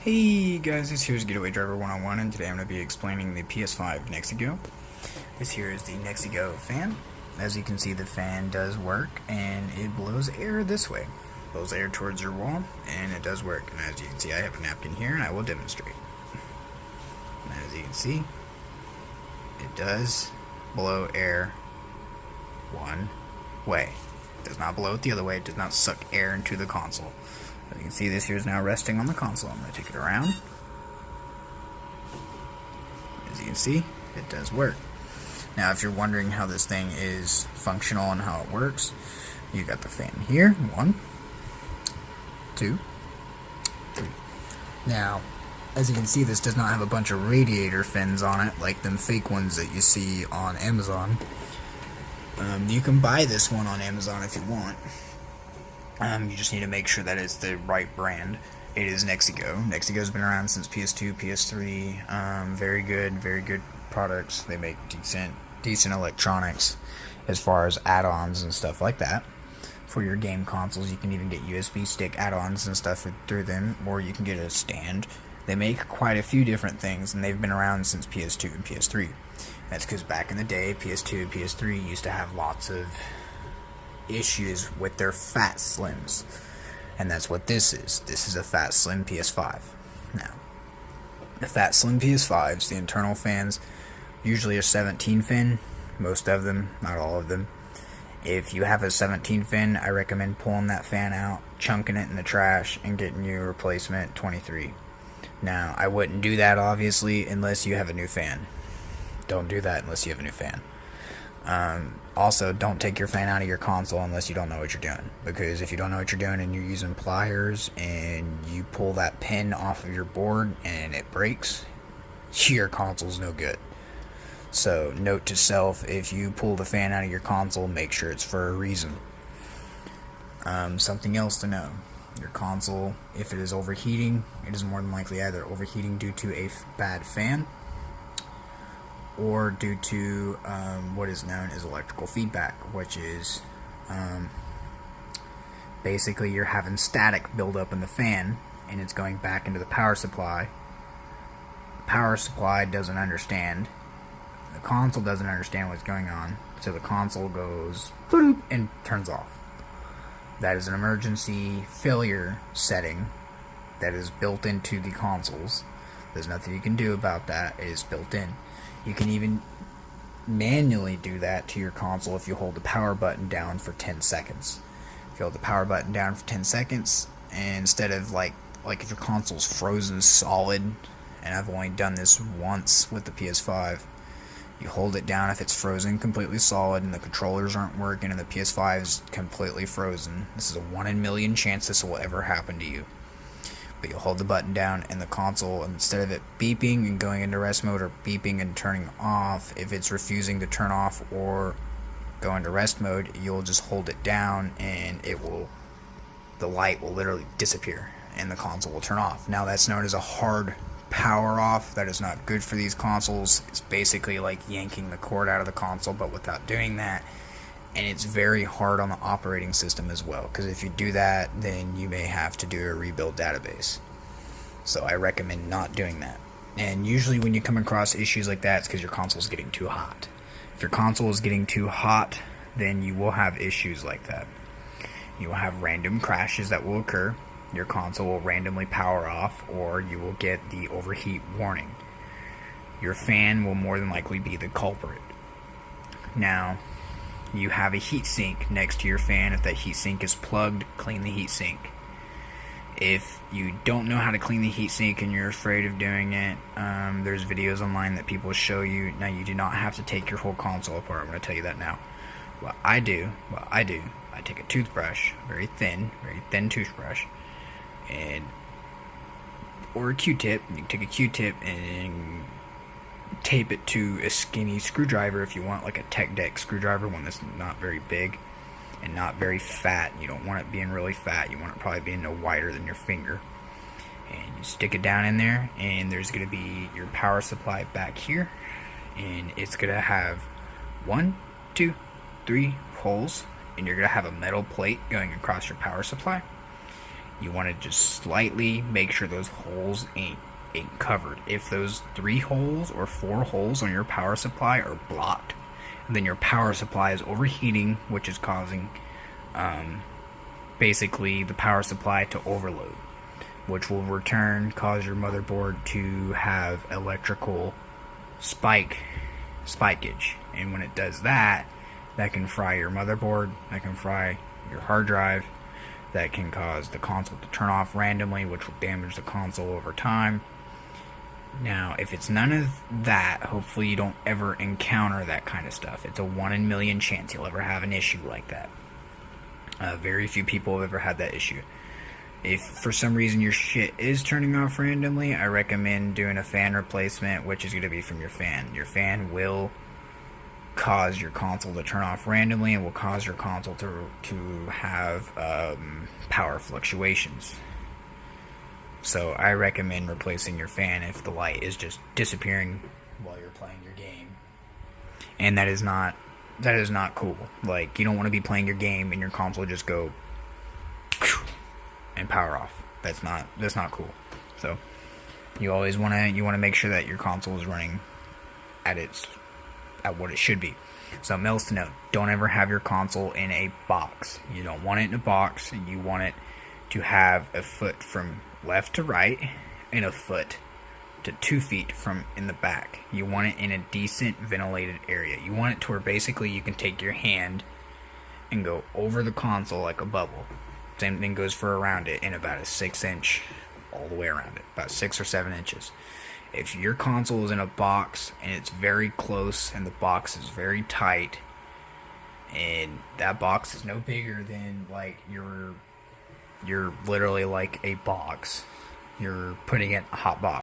Hey guys, this here is Getaway Driver 101, and today I'm going to be explaining the ps5 Nexigo. This here is the Nexigo fan. As you can see, the fan does work, and it blows air this way. Blows air towards your wall, and it does work. And as you can see, I have a napkin here, and I will demonstrate. And as you can see, it does blow air one way. It does not blow it the other way. It does not suck air into the console. As you can see, this here is now resting on the console. I'm going to take it around. As you can see, it does work. Now, if you're wondering how this thing is functional and how it works, you got the fan here. 1, 2, 3. Now, as you can see, this does not have a bunch of radiator fins on it like them fake ones that you see on Amazon. You can buy this one on Amazon if you want. You just need to make sure that it's the right brand. It is Nexigo. Nexigo's been around since PS2, PS3. Very good products. They make decent electronics as far as add-ons and stuff like that. For your game consoles, you can even get USB stick add-ons and stuff through them, or you can get a stand. They make quite a few different things, and they've been around since PS2 and PS3. That's because back in the day, PS2 and PS3 used to have lots of issues with their fat slims, and that's what this is. This is a fat slim PS5. Now, the fat slim PS5s, the internal fans usually are 17 fin, most of them, not all of them. If you have a 17 fin, I recommend pulling that fan out, chunking it in the trash, and getting you a replacement 23. Now, I wouldn't do that obviously unless you have a new fan. Don't do that unless you have a new fan. Also, don't take your fan out of your console unless you don't know what you're doing. Because if you don't know what you're doing and you're using pliers and you pull that pin off of your board and it breaks, your console's no good. So, note to self, if you pull the fan out of your console, make sure it's for a reason. Something else to know. Your console, if it is overheating, it is more than likely either overheating due to a bad fan, or due to what is known as electrical feedback, which is basically you're having static build up in the fan and it's going back into the power supply. The power supply doesn't understand, the console doesn't understand what's going on, so the console goes boop and turns off. That is an emergency failure setting that is built into the consoles. There's nothing you can do about that. It is built in. You can even manually do that to your console if you hold the power button down for 10 seconds. If you hold the power button down for 10 seconds, and instead of like if your console's frozen solid, and I've only done this once with the PS5, you hold it down if it's frozen completely solid and the controllers aren't working and the PS5 is completely frozen. This is a 1 in a million chance this will ever happen to you. But you'll hold the button down and the console, instead of it beeping and going into rest mode or beeping and turning off, if it's refusing to turn off or go into rest mode, you'll just hold it down and the light will literally disappear and the console will turn off. Now that's known as a hard power off. That is not good for these consoles. It's basically like yanking the cord out of the console, but without doing that. And it's very hard on the operating system as well, because if you do that, then you may have to do a rebuild database. So I recommend not doing that. And usually when you come across issues like that, it's because your console is getting too hot. If your console is getting too hot, then you will have issues like that. You will have random crashes that will occur. Your console will randomly power off, or you will get the overheat warning. Your fan will more than likely be the culprit. Now, you have a heatsink next to your fan. If that heatsink is plugged, clean the heatsink. If you don't know how to clean the heatsink and you're afraid of doing it, there's videos online that people show you. Now, you do not have to take your whole console apart. I'm going to tell you that now. What I do, I take a toothbrush, very thin toothbrush, or a Q-tip. You can take a Q-tip and tape it to a skinny screwdriver if you want, like a tech deck screwdriver, one that's not very big and not very fat. You don't want it being really fat. You want it probably being no wider than your finger. And you stick it down in there, and there's going to be your power supply back here, and it's going to have 1, 2, 3 holes, and you're going to have a metal plate going across your power supply. You want to just slightly make sure those holes ain't covered. If those 3 holes or 4 holes on your power supply are blocked, then your power supply is overheating, which is causing basically the power supply to overload, which will return cause your motherboard to have electrical spikeage. And when it does that, that can fry your motherboard, that can fry your hard drive, that can cause the console to turn off randomly, which will damage the console over time. Now, if it's none of that, hopefully you don't ever encounter that kind of stuff. It's a 1 in a million chance you'll ever have an issue like that. Very few people have ever had that issue. If for some reason your shit is turning off randomly, I recommend doing a fan replacement, which is going to be from your fan. Your fan will cause your console to turn off randomly and will cause your console to have power fluctuations. So I recommend replacing your fan if the light is just disappearing while you're playing your game. And that is not cool. Like, you don't want to be playing your game and your console just go and power off. That's not cool. So you always want to make sure that your console is running at what it should be. Something else to note: don't ever have your console in a box. You don't want it in a box. You want it to have a foot from left to right and a foot to 2 feet from in the back. You want it in a decent ventilated area. You want it to where basically you can take your hand and go over the console like a bubble. Same thing goes for around it in about a 6-inch all the way around it, about 6 or 7 inches. If your console is in a box and it's very close and the box is very tight, and that box is no bigger than like you're literally like a box. You're putting it in a hot box.